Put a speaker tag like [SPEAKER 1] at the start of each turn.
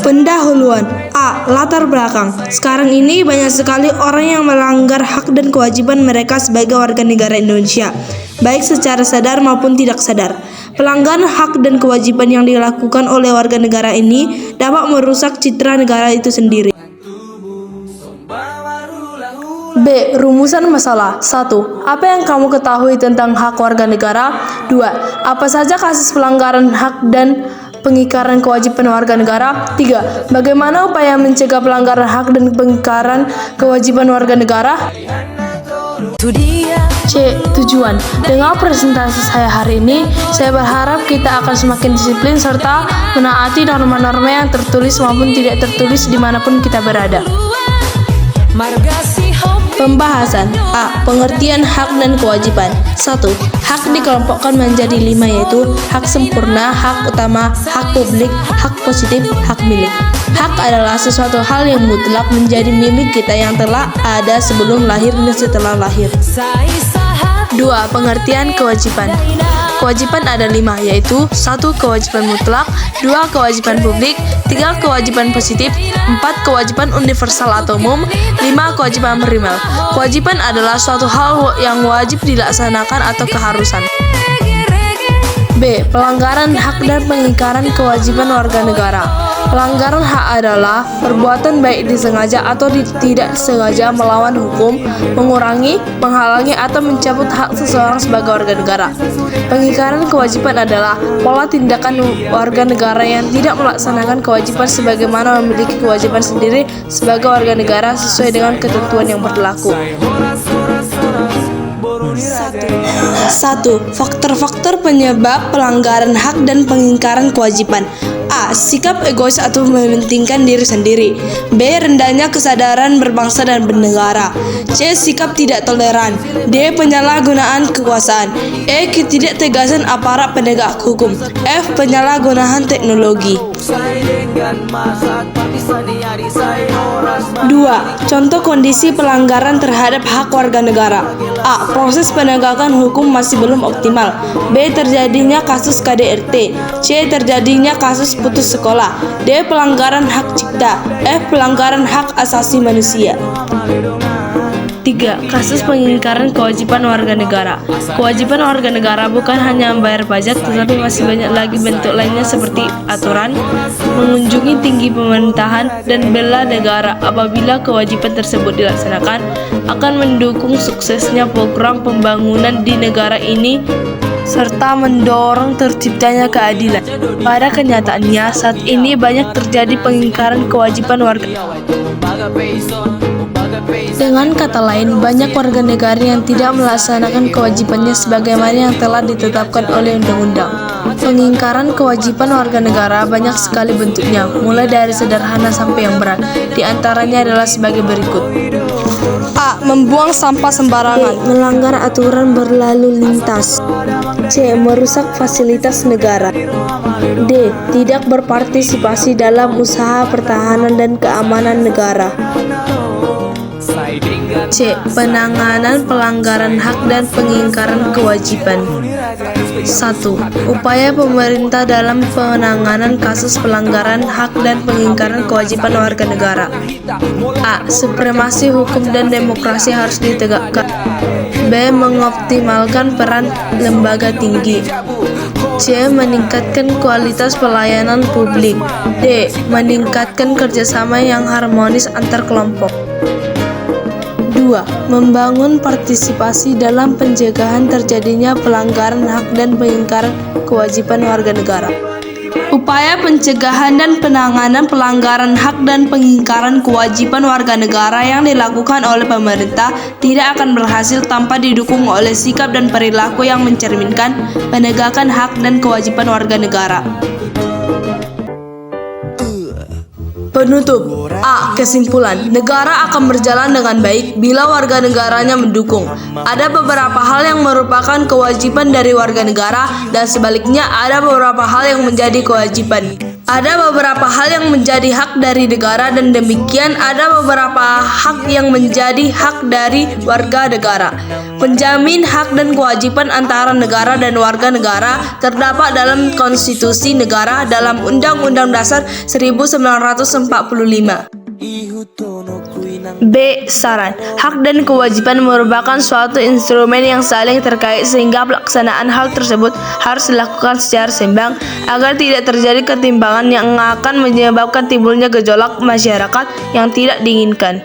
[SPEAKER 1] Pendahuluan. A. Latar belakang. Sekarang ini banyak sekali orang yang melanggar hak dan kewajiban mereka sebagai warga negara Indonesia, baik secara sadar maupun tidak sadar. Pelanggaran hak dan kewajiban yang dilakukan oleh warga negara ini dapat merusak citra negara itu sendiri. B. Rumusan masalah. 1. Apa yang kamu ketahui tentang hak warga negara? 2. Apa saja kasus pelanggaran hak dan pengingkaran kewajiban warga negara? 3. Bagaimana upaya mencegah pelanggaran hak dan pengingkaran kewajiban warga negara? C. Tujuan. Dengan presentasi saya hari ini, saya berharap kita akan semakin disiplin serta menaati norma-norma yang tertulis maupun tidak tertulis dimanapun kita berada. Pembahasan. A. Pengertian hak dan kewajiban. 1. Hak dikelompokkan menjadi 5, yaitu hak sempurna, hak utama, hak publik, hak positif, hak milik. Hak adalah sesuatu hal yang mutlak menjadi milik kita yang telah ada sebelum lahir dan setelah lahir. 2. Pengertian kewajiban. Kewajiban ada 5, yaitu 1. Kewajiban mutlak, 2. Kewajiban publik, 3. Kewajiban positif, 4. Kewajiban universal atau umum, 5. Kewajiban primer. Kewajiban adalah suatu hal yang wajib dilaksanakan atau keharusan. B. Pelanggaran hak dan pengingkaran kewajiban warga negara. Pelanggaran hak adalah perbuatan baik disengaja atau tidak disengaja melawan hukum, mengurangi, menghalangi, atau mencabut hak seseorang sebagai warga negara. Pengingkaran kewajiban adalah pola tindakan warga negara yang tidak melaksanakan kewajiban sebagaimana memiliki kewajiban sendiri sebagai warga negara sesuai dengan ketentuan yang berlaku. 1. Faktor-faktor penyebab pelanggaran hak dan pengingkaran kewajiban. A. Sikap egois atau mementingkan diri sendiri. B. Rendahnya kesadaran berbangsa dan bernegara. C. Sikap tidak toleran. D. Penyalahgunaan kekuasaan. E. Ketidaktegasan aparat penegak hukum. F. Penyalahgunaan teknologi. 2. Contoh kondisi pelanggaran terhadap hak warga negara. A. Proses penegakan hukum masih belum optimal. B. Terjadinya kasus KDRT. C. Terjadinya kasus putus sekolah. D. Pelanggaran hak cipta. F. Pelanggaran hak asasi manusia. 3. Kasus pengingkaran kewajiban warga negara. Kewajiban warga negara bukan hanya membayar pajak, tetapi masih banyak lagi bentuk lainnya seperti aturan, mengunjungi tinggi pemerintahan, dan bela negara. Apabila kewajiban tersebut dilaksanakan, akan mendukung suksesnya program pembangunan di negara ini serta mendorong terciptanya keadilan. Pada kenyataannya, saat ini banyak terjadi pengingkaran kewajiban warga. Dengan kata lain, banyak warga negara yang tidak melaksanakan kewajibannya sebagaimana yang telah ditetapkan oleh undang-undang. Pengingkaran kewajiban warga negara banyak sekali bentuknya, mulai dari sederhana sampai yang berat. Di antaranya adalah sebagai berikut. A. Membuang sampah sembarangan. B. Melanggar aturan berlalu lintas. C. Merusak fasilitas negara. D. Tidak berpartisipasi dalam usaha pertahanan dan keamanan negara. C. Penanganan pelanggaran hak dan pengingkaran kewajiban. 1. Upaya pemerintah dalam penanganan kasus pelanggaran hak dan pengingkaran kewajiban warga negara. A. Supremasi hukum dan demokrasi harus ditegakkan. B. Mengoptimalkan peran lembaga tinggi. C. Meningkatkan kualitas pelayanan publik. D. Meningkatkan kerjasama yang harmonis antar kelompok. 2. Membangun partisipasi dalam pencegahan terjadinya pelanggaran hak dan pengingkaran kewajiban warga negara. Upaya pencegahan dan penanganan pelanggaran hak dan pengingkaran kewajiban warga negara yang dilakukan oleh pemerintah tidak akan berhasil tanpa didukung oleh sikap dan perilaku yang mencerminkan penegakan hak dan kewajiban warga negara. Penutup. A. Kesimpulan. Negara akan berjalan dengan baik bila warga negaranya mendukung. Ada beberapa hal yang merupakan kewajiban dari warga negara dan sebaliknya ada beberapa hal yang menjadi kewajiban. Ada beberapa hal yang menjadi hak dari negara dan demikian ada beberapa hak yang menjadi hak dari warga negara. Penjamin hak dan kewajiban antara negara dan warga negara terdapat dalam konstitusi negara dalam Undang-Undang Dasar 1945. B. Saran. Hak dan kewajiban merupakan suatu instrumen yang saling terkait sehingga pelaksanaan hal tersebut harus dilakukan secara seimbang agar tidak terjadi ketimpangan yang akan menyebabkan timbulnya gejolak masyarakat yang tidak diinginkan.